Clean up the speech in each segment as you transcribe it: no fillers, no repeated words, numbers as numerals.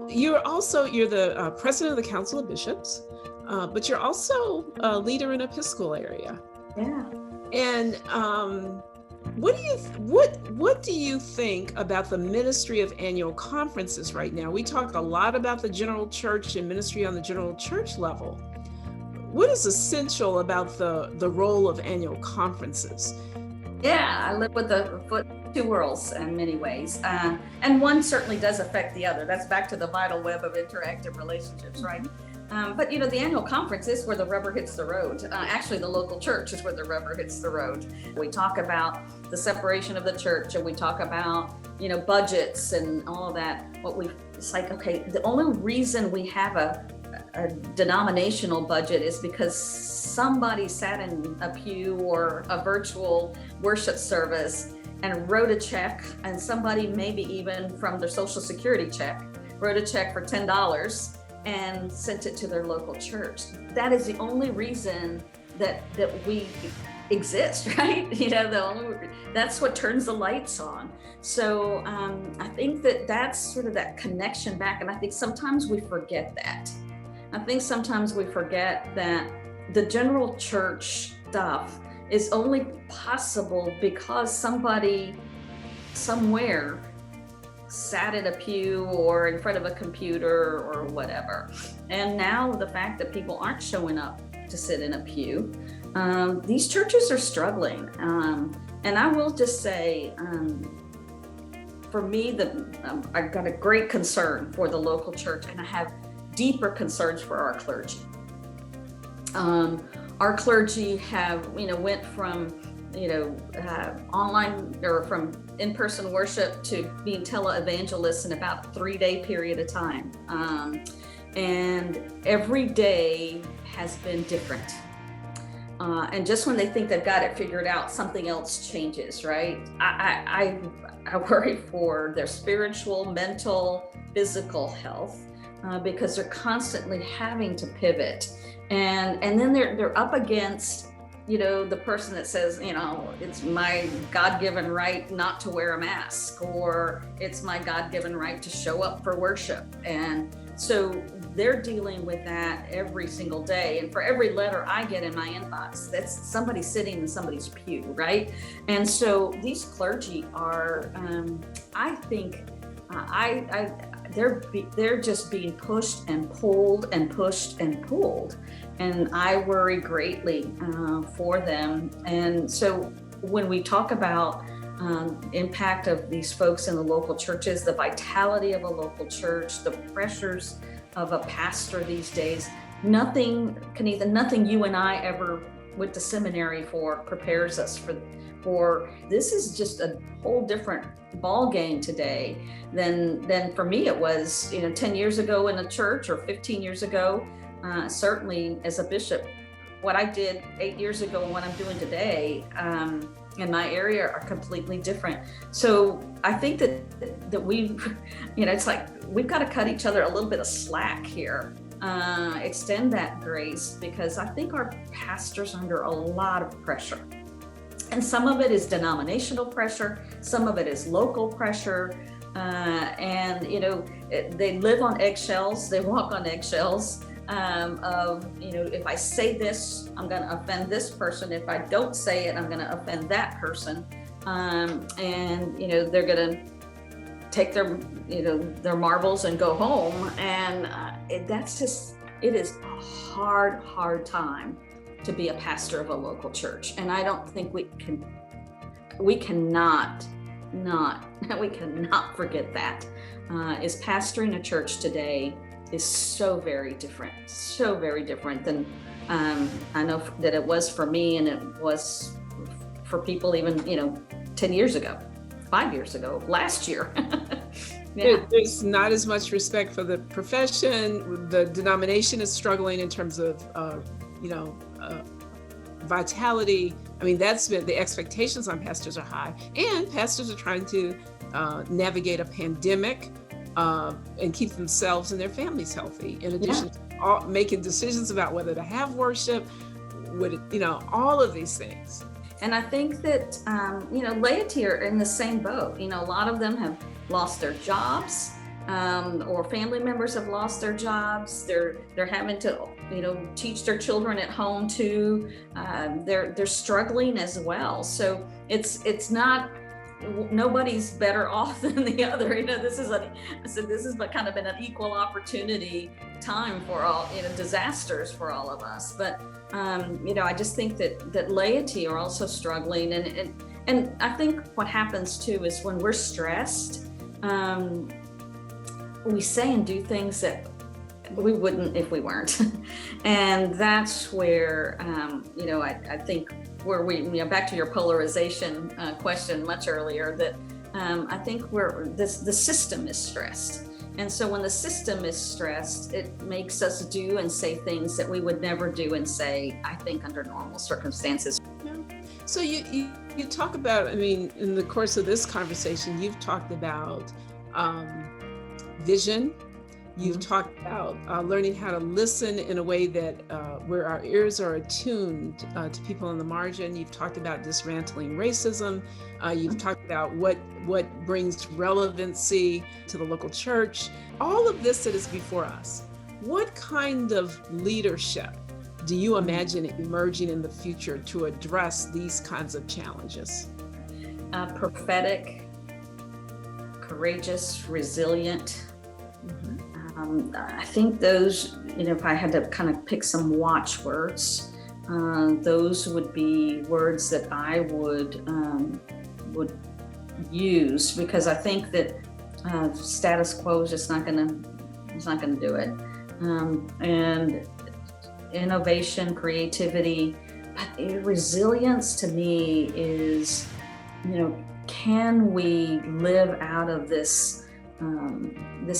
you're the president of the Council of Bishops, but you're also a leader in Episcopal area. Yeah. And what do you think about the ministry of annual conferences right now? We talk a lot about the general church and ministry on the general church level. What is essential about the role of annual conferences? Yeah, I live with the foot two worlds in many ways. And one certainly does affect the other. That's back to the vital web of interactive relationships, right? But the annual conference is where the rubber hits the road. Actually, the local church is where the rubber hits the road. We talk about the separation of the church, and we talk about, budgets and all of that. It's like, okay, the only reason we have a denominational budget is because somebody sat in a pew or a virtual worship service and wrote a check, and somebody maybe even from their Social Security check wrote a check for $10 and sent it to their local church. That is the only reason that we exist, right? That's what turns the lights on. So I think that's sort of that connection back, and I think sometimes we forget that. I think sometimes we forget that the general church stuff is only possible because somebody somewhere sat in a pew or in front of a computer or whatever. And now the fact that people aren't showing up to sit in a pew, these churches are struggling. And I will just say, for me, I've got a great concern for the local church, and I have deeper concerns for our clergy. Our clergy went from online or from in-person worship to being televangelists in about a 3-day period of time. And every day has been different. And just when they think they've got it figured out, something else changes, right? I worry for their spiritual, mental, physical health, because they're constantly having to pivot. And then they're up against the person that says, it's my God-given right not to wear a mask, or it's my God-given right to show up for worship. And so they're dealing with that every single day. And for every letter I get in my inbox, that's somebody sitting in somebody's pew, right? And so these clergy are, I think, they're just being pushed and pulled and pushed and pulled. And I worry greatly for them. And so when we talk about impact of these folks in the local churches, the vitality of a local church, the pressures of a pastor these days, nothing, Kennetha, nothing you and I ever went to seminary for prepares us for this. Is just a whole different ball game today than for me it was 10 years ago in the church, or 15 years ago. Certainly as a bishop, what I did 8 years ago and what I'm doing today in my area are completely different. So I think that we, it's like we've got to cut each other a little bit of slack here, extend that grace, because I think our pastors are under a lot of pressure. And some of it is denominational pressure, some of it is local pressure, and they live on eggshells, they walk on eggshells. If I say this, I'm going to offend this person. If I don't say it, I'm going to offend that person. And they're going to take their marbles and go home. And it is a hard time to be a pastor of a local church. And I don't think we cannot forget that. Is pastoring a church today is so very different than I know that it was for me, and it was for people even 10 years ago, 5 years ago, last year. Yeah. There's not as much respect for the profession. The denomination is struggling in terms of vitality. I mean, that's been the expectations on pastors are high, and pastors are trying to navigate a pandemic and keep themselves and their families healthy, in addition to making decisions about whether to have worship, all of these things. And I think that, laity are in the same boat. A lot of them have lost their jobs. or family members have lost their jobs. They're having to, teach their children at home too. They're struggling as well. So it's not, nobody's better off than the other. This is kind of been an equal opportunity time for all, disasters for all of us. But I just think that laity are also struggling, and I think what happens too is when we're stressed, we say and do things that we wouldn't if we weren't. And that's where, I think where we, back to your polarization question much earlier, that I think the system is stressed. And so when the system is stressed, it makes us do and say things that we would never do and say, I think, under normal circumstances. Yeah. So you talk about, in the course of this conversation, you've talked about vision. You've talked about learning how to listen in a way that where our ears are attuned to people on the margin. You've talked about dismantling racism. You've talked about what brings relevancy to the local church. All of this that is before us. What kind of leadership do you imagine emerging in the future to address these kinds of challenges? Prophetic, courageous, resilient. I think those, if I had to kind of pick some watchwords, those would be words that I would use, because I think that status quo is just not going to do it. And innovation, creativity, but resilience to me is, can we live out of this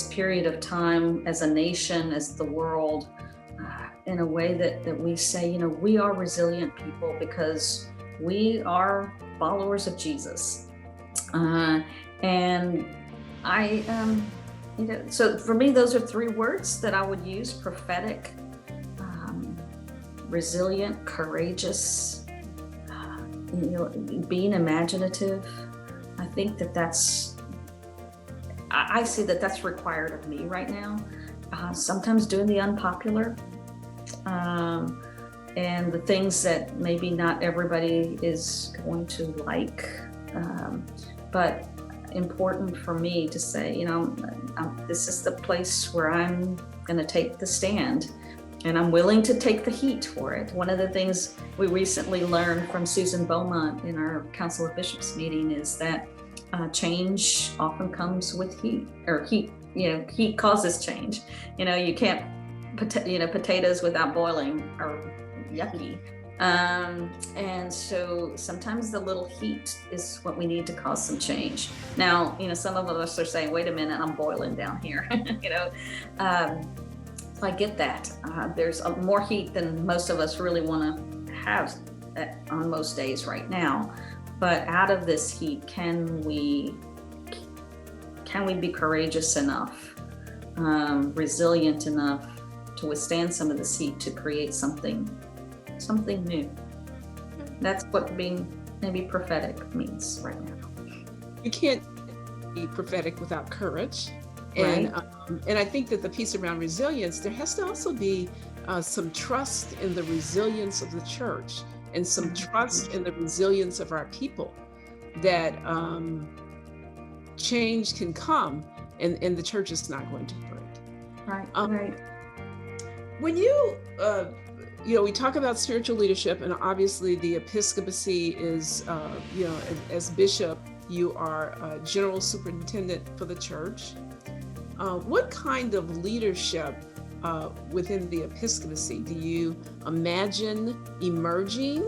period of time as a nation, as the world, in a way that we say, we are resilient people because we are followers of Jesus. And I, so for me, those are three words that I would use: prophetic, resilient, courageous, being imaginative. I think I see that's required of me right now. Sometimes doing the unpopular, and the things that maybe not everybody is going to like, but important for me to say, this is the place where I'm going to take the stand, and I'm willing to take the heat for it. One of the things we recently learned from Susan Beaumont in our Council of Bishops meeting is that change often comes with heat, or heat causes change. You can't, potatoes without boiling are yucky. And so sometimes the little heat is what we need to cause some change. Now, some of us are saying, wait a minute, I'm boiling down here. I get that. There's more heat than most of us really want to have on most days right now. But out of this heat, can we be courageous enough, resilient enough to withstand some of this heat, to create something new? That's what being maybe prophetic means right now. You can't be prophetic without courage. Right. And I think that the piece around resilience, there has to also be some trust in the resilience of the church, and some trust in the resilience of our people, that change can come, and the church is not going to break. Right. Right. When you, we talk about spiritual leadership, and obviously the episcopacy is, as bishop, you are general superintendent for the church. What kind of leadership within the episcopacy do you imagine emerging,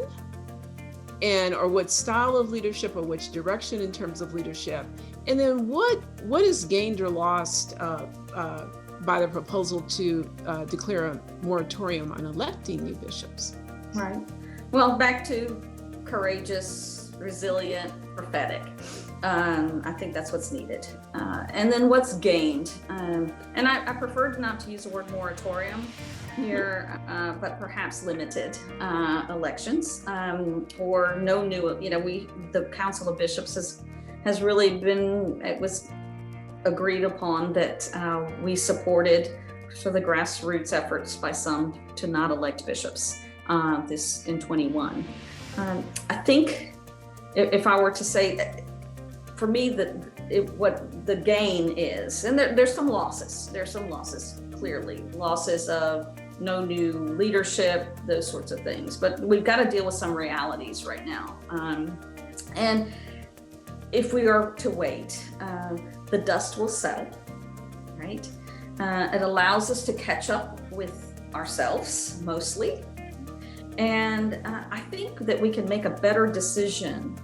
or what style of leadership, or which direction in terms of leadership? And then what is gained or lost by the proposal to declare a moratorium on electing new bishops? Right. Well, back to courageous, resilient, prophetic. I think that's what's needed. And then what's gained. And I prefer not to use the word moratorium here, but perhaps limited elections, or no new, the Council of Bishops has really been, it was agreed upon that we supported for the grassroots efforts by some to not elect bishops this in 21. I think if I were to say, for me, what the gain is, and there's some losses. There's some losses, clearly. Losses of no new leadership, those sorts of things. But we've got to deal with some realities right now. And if we are to wait, the dust will settle, right? It allows us to catch up with ourselves, mostly. And I think that we can make a better decision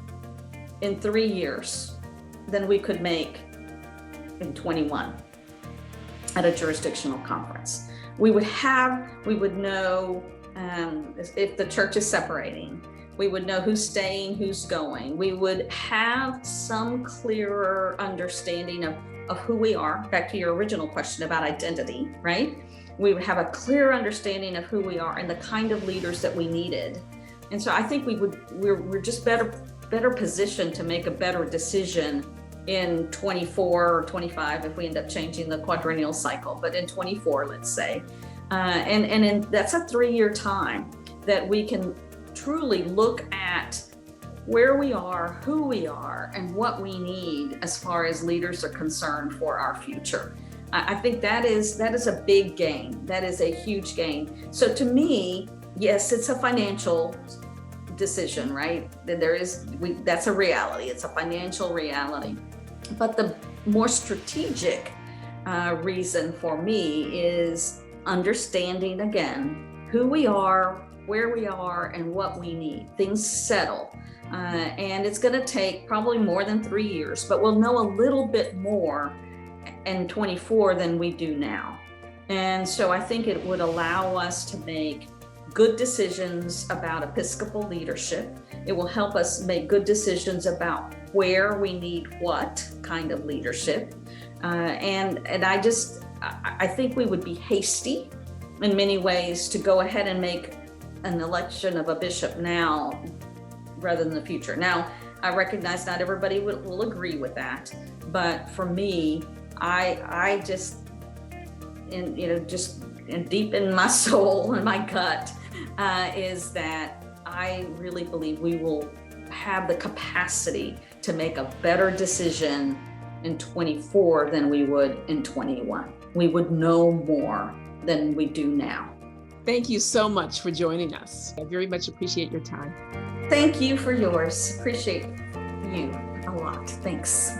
in 3 years than we could make in 21 at a jurisdictional conference. We would know if the church is separating, we would know who's staying, who's going. We would have some clearer understanding of who we are. Back to your original question about identity, right? We would have a clear understanding of who we are and the kind of leaders that we needed. And so I think we're just better positioned to make a better decision in 24 or 25 if we end up changing the quadrennial cycle, but in 24, let's say. That's a 3-year time that we can truly look at where we are, who we are, and what we need as far as leaders are concerned for our future. I think that is a big gain. That is a huge gain. So to me, yes, it's a financial decision, right? That's a reality. It's a financial reality. But the more strategic reason for me is understanding, again, who we are, where we are, and what we need. Things settle. And it's going to take probably more than 3 years, but we'll know a little bit more in 24 than we do now. And so I think it would allow us to make good decisions about Episcopal leadership. It will help us make good decisions about where we need what kind of leadership. And I think we would be hasty in many ways to go ahead and make an election of a bishop now rather than the future. Now, I recognize not everybody will agree with that, but for me, I just deep in my soul and my gut is that I really believe we will have the capacity to make a better decision in 24 than we would in 21. We would know more than we do now. Thank you so much for joining us. I very much appreciate your time. Thank you for yours. Appreciate you a lot. Thanks.